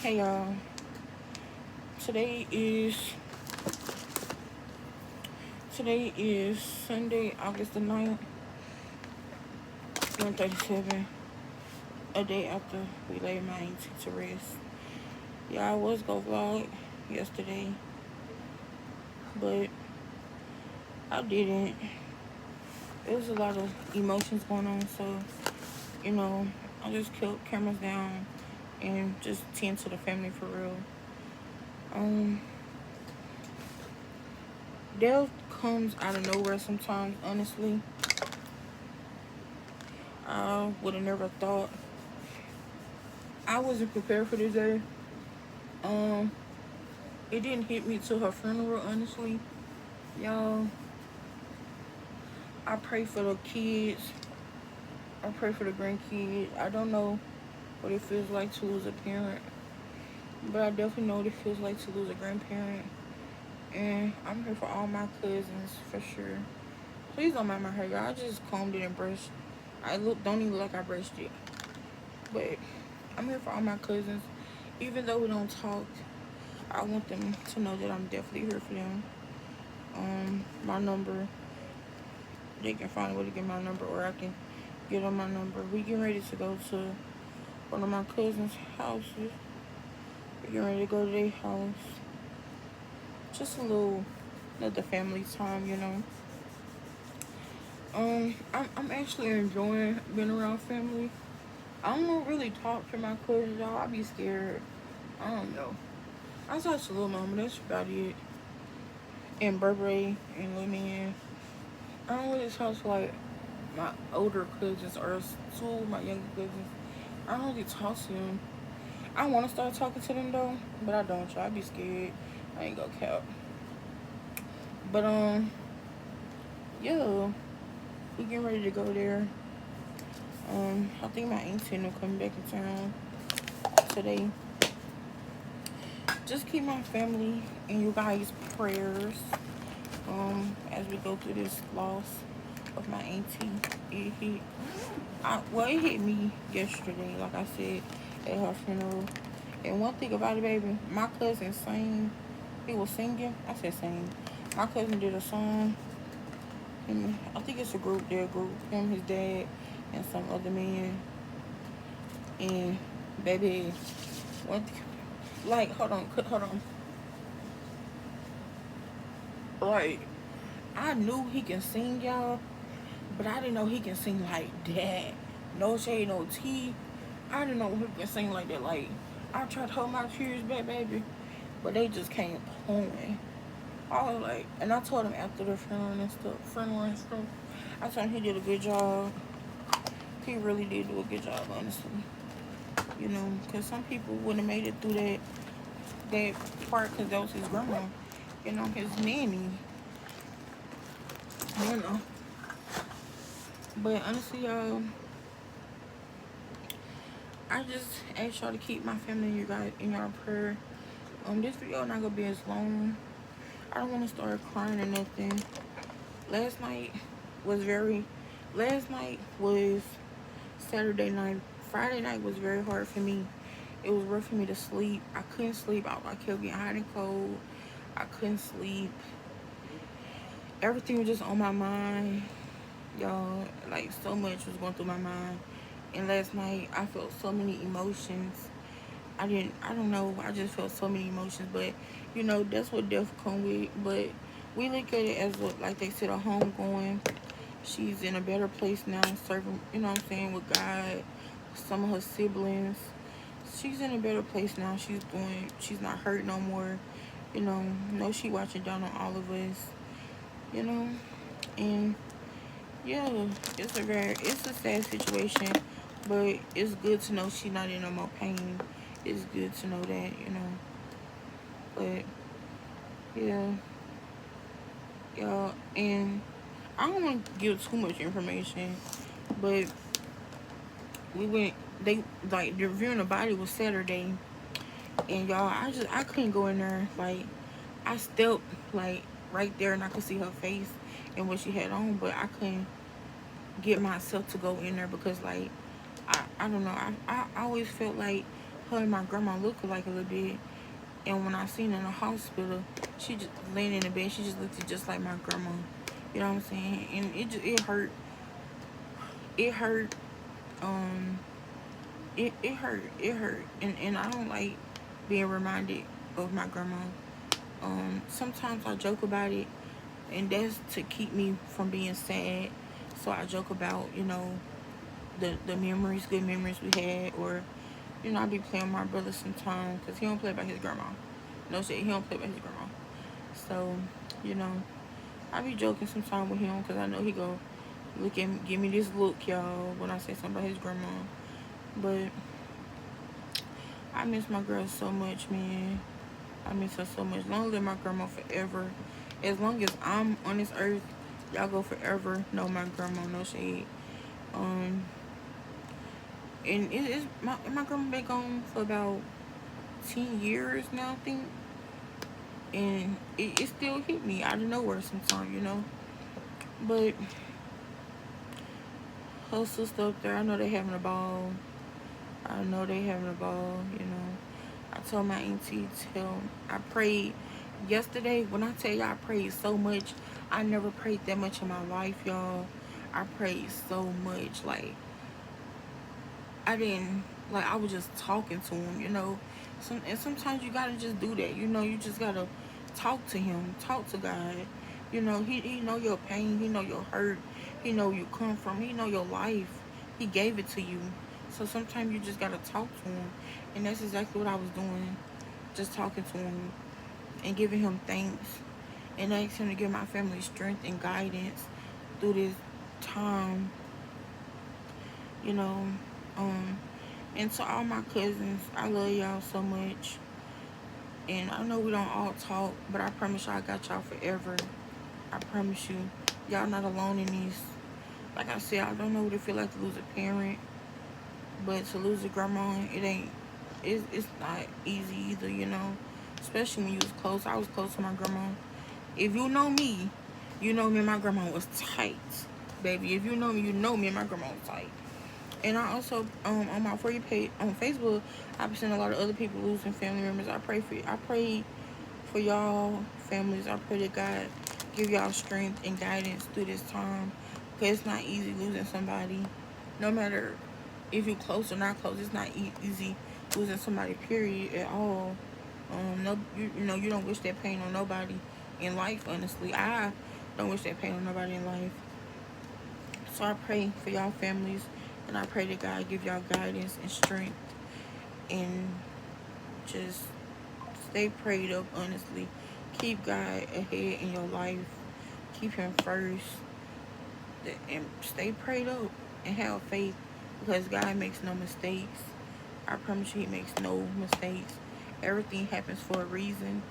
Hey y'all, today is today is Sunday, August the 9th, 1:37, a day after we laid my auntie to rest. Yeah, I was go vlog yesterday, but I didn't. There was a lot of emotions going on, so you know, I just kept cameras down and just tend to the family for real. Um, Death comes out of nowhere sometimes. Honestly, I would have never thought. I wasn't prepared for this day. Um, it didn't hit me till her funeral, honestly. Y'all, I pray for the kids. I pray for the grandkids. I don't know what it feels like to lose a parent, but I definitely know what it feels like to lose a grandparent. And I'm here for all my cousins for sure. Please don't mind my hair, y'all. I just combed it and brushed. Don't even look like I brushed it. But I'm here for all my cousins. Even though we don't talk, I want them to know that I'm definitely here for them. My number, they can find a way to get my number, or I can get on my number. We getting ready to go to one of my cousins' houses. We getting ready to go to their house. Just a little another family time. I'm actually enjoying being around family. I don't really talk to my cousins, y'all. I be scared. I don't know. I talk to little mama. That's about it. And Burberry and Lil Man. I don't really talk to like my older cousins or two of my younger cousins. I don't really talk to them. I want to start talking to them though, but I don't. Try. I be scared. I ain't gonna cap. But yeah, we getting ready to go there. I think my auntie will come back in town today. Just keep my family in you guys' prayers. As we go through this loss of my auntie. It hit me yesterday, like I said, at her funeral. And one thing about it, baby, my cousin sang. He was singing. I said sing. My cousin did a song. And I think it's a group. Their group. Him, his dad, and some other man. And baby, one like hold on. Like I knew he can sing, y'all, but I didn't know he can sing like that. No shade, no tea. I didn't know he can sing like that. Like I tried to hold my tears back, baby, but they just came pouring. I was like, and I told him after the funeral and stuff. I told him he did a good job. He really did do a good job, honestly. Because some people wouldn't have made it through that part because that was his grandma. His nanny. You know. But honestly, y'all, I just ask y'all to keep my family and you guys in your prayer. This video not gonna be as long. I don't want to start crying or nothing. Last night was very. Last night was Saturday night. Friday night was very hard for me. It was rough for me to sleep. I couldn't sleep. I kept getting hot and cold. I couldn't sleep. Everything was just on my mind, y'all. Like so much was going through my mind. And last night I felt so many emotions. I don't know. I just felt so many emotions. But that's what death come with. But we look at it as like they said, a home going. She's in a better place now, serving. You know what I'm saying, with God, some of her siblings. She's in a better place now. She's not hurt no more. No, she watching down on all of us. You know, and yeah, it's a sad situation, but it's good to know she's not in no more pain. It's good to know that. But yeah, y'all, and I don't want to give too much information, but we went. They like the reviewing the body was Saturday, and y'all, I couldn't go in there. Like I stepped like right there, and I could see her face and what she had on, but I couldn't get myself to go in there because like I don't know. I always felt like her and my grandma look alike a little bit. And when I seen her in the hospital, she just laying in the bed. She just looked just like my grandma. You know what I'm saying? And it hurt. It hurt. Um, it hurt. It hurt. And I don't like being reminded of my grandma. Sometimes I joke about it, and that's to keep me from being sad. So I joke about, the memories, good memories we had, or I be playing with my brother sometimes because he don't play about his grandma. No shit, he don't play about his grandma. So, you know, I be joking sometimes with him because I know he go look at me, give me this look, y'all, when I say something about his grandma. But I miss my girl so much, man. I miss her so much. Long live my grandma forever. As long as I'm on this earth, y'all go forever. No, my grandma, no shade. Um, and it is my grandma been gone for about 10 years now, I think. And it still hit me out of nowhere sometimes, But her sister up there, I know they having a ball. I know they having a ball. I told my auntie, I prayed yesterday. When I tell y'all I prayed so much, I never prayed that much in my life, y'all. I prayed so much. Like, I didn't, like, I was just talking to him. And sometimes you gotta just do that. You just gotta talk to him, talk to God. He know your pain, he know your hurt, he know you come from, he know your life. He gave it to you. So sometimes you just gotta talk to him. And that's exactly what I was doing. Just talking to him and giving him thanks and asking him to give my family strength and guidance through this time, you know. Um, and to all my cousins, I love y'all so much. And I know we don't all talk, but I promise y'all I got y'all forever. I promise you. Y'all not alone in this. Like I said, I don't know what it feel like to lose a parent, but to lose a grandma, it's not easy either. Especially when you was close. I was close to my grandma. If you know me, you know me and my grandma was tight. Baby, if you know me, you know me and my grandma was tight. And I also on my For You page on Facebook, I've seen a lot of other people losing family members. I pray for y'all families. I pray that God give y'all strength and guidance through this time. Because it's not easy losing somebody. No matter if you're close or not close, it's not easy losing somebody, period, at all. No, you don't wish that pain on nobody in life, honestly. I don't wish that pain on nobody in life. So I pray for y'all families, and I pray that God give y'all guidance and strength, and just stay prayed up, honestly. Keep God ahead in your life. Keep him first, and stay prayed up and have faith, because God makes no mistakes. I promise you, he makes no mistakes. Everything happens for a reason,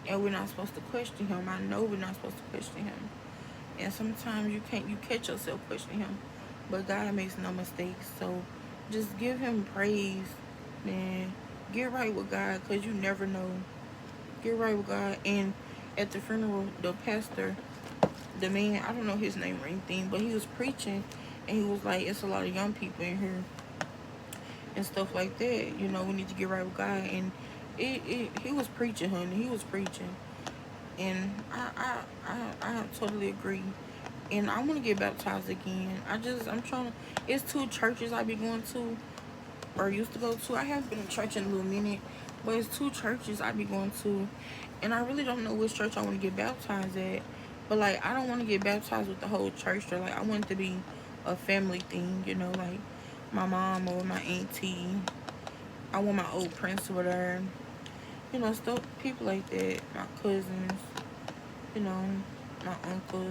and we're not supposed to question him. I know we're not supposed to question him, and sometimes you catch yourself questioning him, but God makes no mistakes. So just give him praise, man. Get right with God, because you never know. Get right with God. And at the funeral, the pastor, the man, I don't know his name or anything, but he was preaching, and he was like, it's a lot of young people in here and stuff like that. We need to get right with God. And he was preaching, honey. He was preaching. And I totally agree. And I want to get baptized again. I'm trying to, it's two churches I be going to, or used to go to. I haven't been in church in a little minute, but it's two churches I be going to. And I really don't know which church I want to get baptized at. But, like, I don't want to get baptized with the whole church. Or, like, I want it to be a family thing, like my mom or my auntie. I want my old principal there. Stuff, people like that. My cousins, you know, my uncle.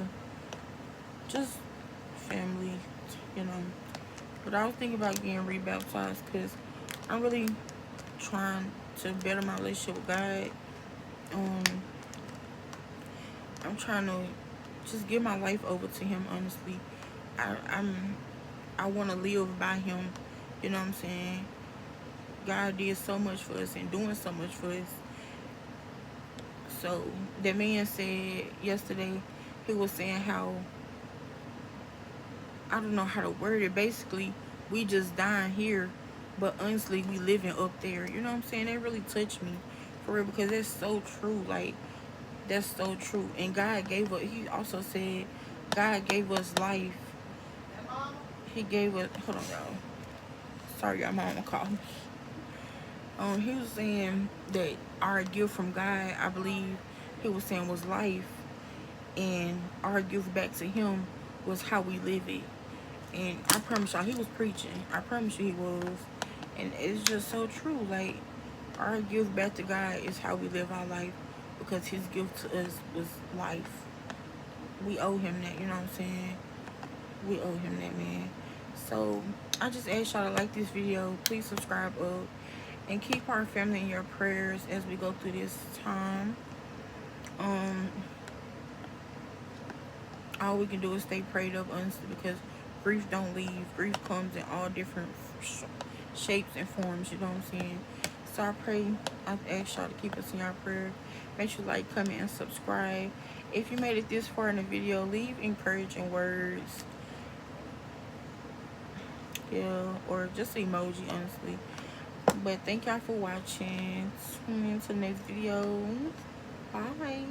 Just family, you know. But I was thinking about getting rebaptized because I'm really trying to better my relationship with God. Um, I'm trying to just give my life over to him, honestly. I want to live by him. You know what I'm saying? God did so much for us and doing so much for us. So the man said yesterday, he was saying how, I don't know how to word it. Basically, we just dying here, but honestly, we living up there. You know what I'm saying? That really touched me for real because that's so true. Like, that's so true. And God gave us. He also said, God gave us life. He gave us. Hold on, y'all. Sorry, I'm on a call. He was saying that our gift from God, I believe, he was saying was life, and our gift back to him was how we live it. And I promise y'all, he was preaching. I promise you, he was. And it's just so true. Like, our gift back to God is how we live our life because his gift to us was life. We owe him that, you know what I'm saying? We owe him that, man. So, I just ask y'all to like this video. Please subscribe up. And keep our family in your prayers as we go through this time. Um, all we can do is stay prayed up, honestly, because grief don't leave. Grief comes in all different shapes and forms. You know what I'm saying? So I pray. I ask y'all to keep us in your prayer. Make sure you like, comment, and subscribe. If you made it this far in the video, leave encouraging words. Yeah, or just an emoji, honestly. But thank y'all for watching. Tune into the next video. Bye.